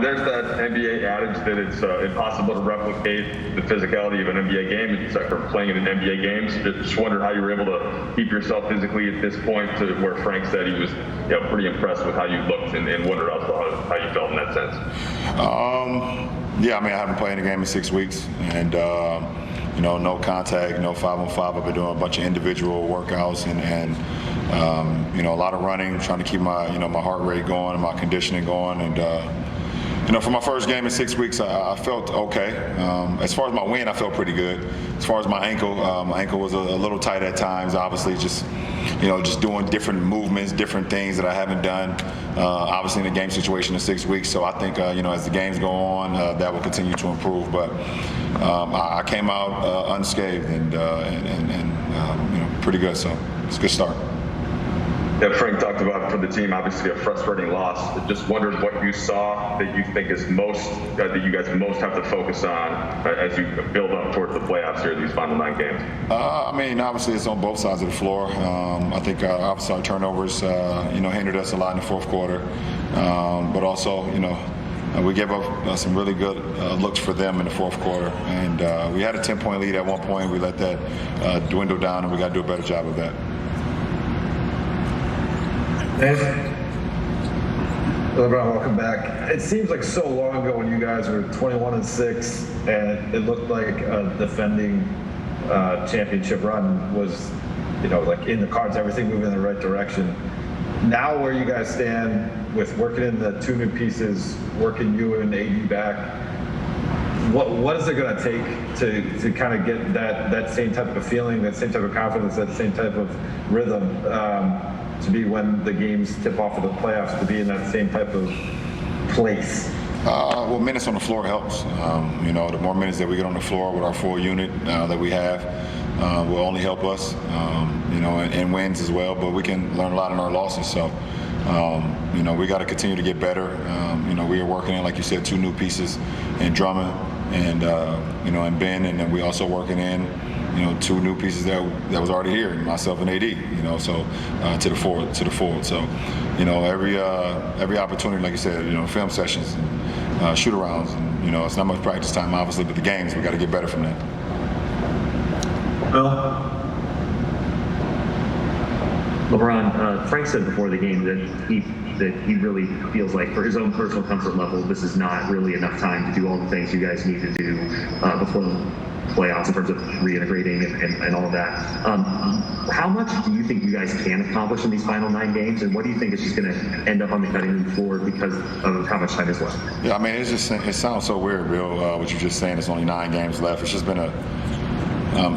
there's that NBA adage that it's impossible to replicate the physicality of an NBA game except for playing in an NBA games. Just wondered how you were able to keep yourself physically at this point, to where Frank said he was pretty impressed with how you looked, and wondered also how you felt in that sense. Yeah, I mean, I haven't played in a game in 6 weeks, and no contact, no 5-on-5. I've been doing a bunch of individual workouts and a lot of running, trying to keep my my heart rate going and my conditioning going. And for my first game in 6 weeks, I felt okay. As far as my win, I felt pretty good. As far as my ankle was a little tight at times. Obviously, just doing different movements, different things that I haven't done. Obviously, in a game situation in 6 weeks. So I think as the games go on, that will continue to improve. But I came out unscathed and pretty good. So it's a good start. Yeah, Frank talked about, for the team, obviously a frustrating loss. Just wondered what you saw that you think is that you guys most have to focus on as you build up towards the playoffs here, these final 9 games. I mean, obviously it's on both sides of the floor. I think obviously our turnovers, hindered us a lot in the fourth quarter. But also, we gave up some really good looks for them in the fourth quarter. And we had a 10-point lead at one point. We let that dwindle down, and we got to do a better job of that. LeBron, welcome back. It seems like so long ago when you guys were 21-6, and it looked like a defending championship run was, like in the cards, everything moving in the right direction. Now, where you guys stand with working in the 2 new pieces, working you and AD back, what is it going to take to kind of get that same type of feeling, that same type of confidence, that same type of rhythm? To be when the games tip off of the playoffs, to be in that same type of place? Well, minutes on the floor helps. The more minutes that we get on the floor with our full unit that we have will only help us, and wins as well. But we can learn a lot in our losses. So, we got to continue to get better. We are working in, like you said, 2 new pieces in Drummond and Ben, and then we also working in 2 new pieces that was already here, myself and AD, so to the forward. So, every opportunity, like you said, film sessions, and shoot arounds, and it's not much practice time, obviously, but the games, we got to get better from that. LeBron, Frank said before the game that he really feels like, for his own personal comfort level, this is not really enough time to do all the things you guys need to do before the playoffs in terms of reintegrating and all of that. How much do you think you guys can accomplish in these final 9 games, and what do you think is just going to end up on the cutting room floor because of how much time is left? Yeah, I mean, it sounds so weird, Bill, what you're just saying. It's only 9 games left. It's just been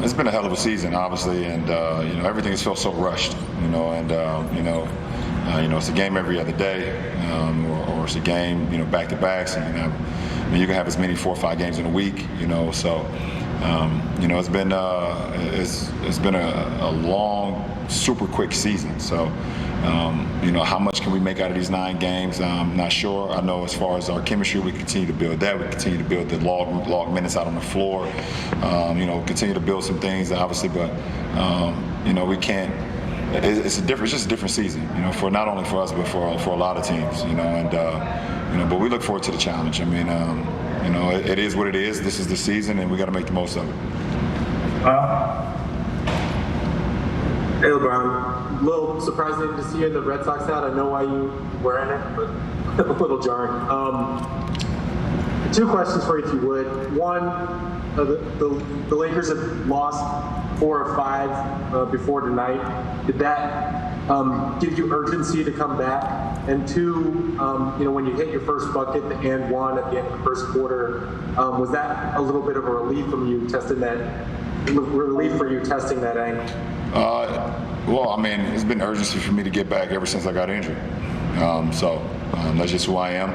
it's been a hell of a season, obviously, and everything has felt so rushed, it's a game every other day, or it's a game, back-to-backs, and you can have as many 4 or 5 games in a week, so. It's been a long, super quick season. So, how much can we make out of these 9 games? I'm not sure. I know as far as our chemistry, we continue to build that. We continue to build the log minutes out on the floor. Continue to build some things, obviously, but we can't. It's just a different season. For not only for us, but for a lot of teams. But we look forward to the challenge. I mean. It is what it is. This is the season, and we got to make the most of it. Hey, LeBron. A little surprising to see you in the Red Sox hat. I know why you were in it, but a little jarring. 2 questions for you, if you would. One, the Lakers have lost 4 or 5 before tonight. Did that give you urgency to come back? And 2, when you hit your first bucket, the and 1 at the end of the first quarter, was that a little bit of a relief from you testing that ankle? Well, I mean, it's been urgency for me to get back ever since I got injured. That's just who I am.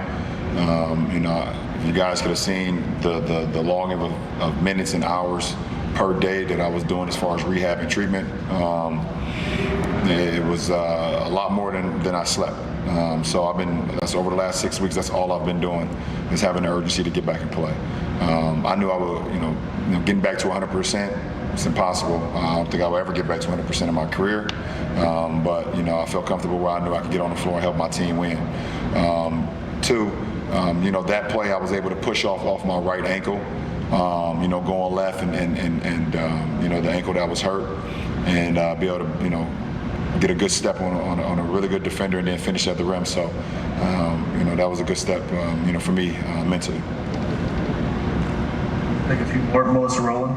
If you guys could have seen the logging of minutes and hours per day that I was doing as far as rehab and treatment, it was a lot more than I slept. So that's over the last 6 weeks. That's all I've been doing is having the urgency to get back and play. I knew I would, getting back to 100%. It's impossible. I don't think I will ever get back to 100% in my career. But I felt comfortable where I knew I could get on the floor and help my team win. 2, that play I was able to push off my right ankle, going left and the ankle that was hurt, and be able to, get a good step on a really good defender and then finish at the rim. So, that was a good step, for me mentally. Take a few more. Melissa Rowland.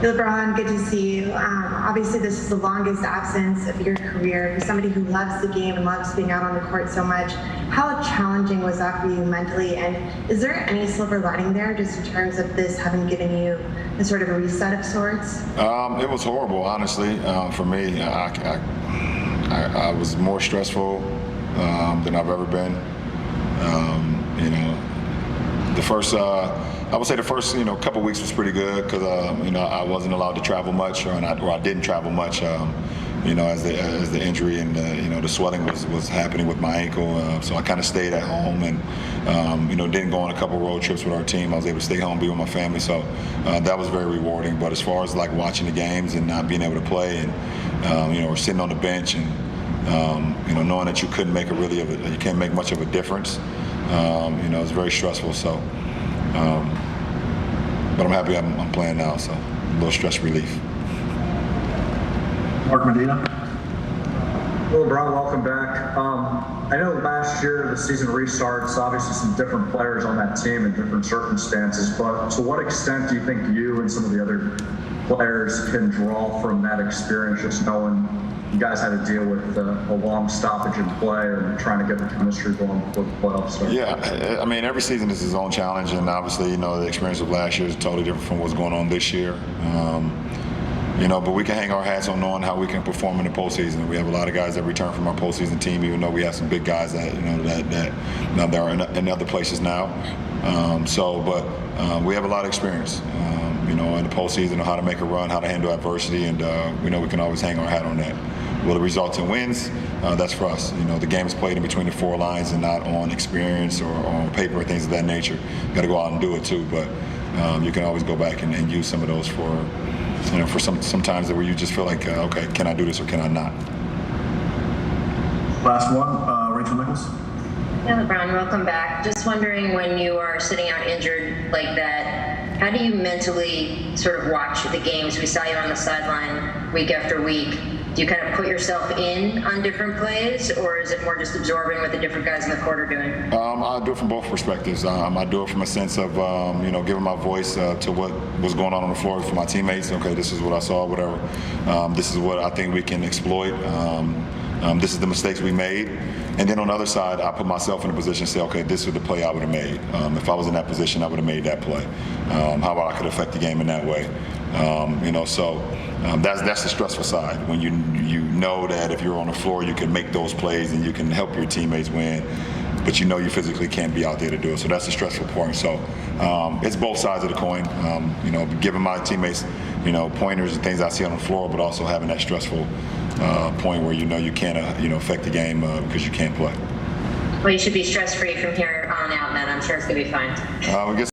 LeBron, good to see you. Obviously, this is the longest absence of your career. You're somebody who loves the game and loves being out on the court so much. How challenging was that for you mentally? And is there any silver lining there, just in terms of this having given you a sort of a reset of sorts? It was horrible, honestly, for me. I was more stressful than I've ever been. I would say the first couple weeks was pretty good because I wasn't allowed to travel much, or I didn't travel much. As the injury and the swelling was happening with my ankle, so I kind of stayed at home and didn't go on a couple road trips with our team. I was able to stay home, be with my family, so that was very rewarding. But as far as like watching the games and not being able to play, and or sitting on the bench and knowing that you couldn't make you can't make much of a difference, it's very stressful. So. But I'm happy I'm playing now, so a little stress relief. Mark Medina. LeBron, welcome back. I know last year the season restarts, obviously some different players on that team in different circumstances, but to what extent do you think you and some of the other players can draw from that experience, just knowing you guys had to deal with a long stoppage in play and trying to get the chemistry going before the playoffs start? Yeah, I mean, every season is its own challenge, and obviously, the experience of last year is totally different from what's going on this year. But we can hang our hats on knowing how we can perform in the postseason. We have a lot of guys that return from our postseason team, even though we have some big guys that that are in other places now. But we have a lot of experience, in the postseason, on how to make a run, how to handle adversity, and we know we can always hang our hat on that. Will it result in wins? That's for us. The game is played in between the four lines and not on experience or on paper or things of that nature. Got to go out and do it too, but you can always go back and use some of those for some times where you just feel like, okay, can I do this or can I not? Last one, Rachel Nichols. Yeah, LeBron, welcome back. Just wondering, when you are sitting out injured like that, how do you mentally sort of watch the games? We saw you on the sideline week after week. Do you kind of put yourself in on different plays, or is it more just absorbing what the different guys in the court are doing? I do it from both perspectives. I do it from a sense of, giving my voice to what was going on the floor for my teammates. Okay, this is what I saw, whatever. This is what I think we can exploit. This is the mistakes we made. And then on the other side, I put myself in a position to say, okay, this is the play I would have made. If I was in that position, I would have made that play. How about I could affect the game in that way? That's the stressful side, when you know that if you're on the floor, you can make those plays and you can help your teammates win, but you physically can't be out there to do it. So that's the stressful point. So it's both sides of the coin. Giving my teammates, pointers and things I see on the floor, but also having that stressful point where you can't affect the game because you can't play. Well, you should be stress-free from here on out, then. I'm sure it's going to be fine. We get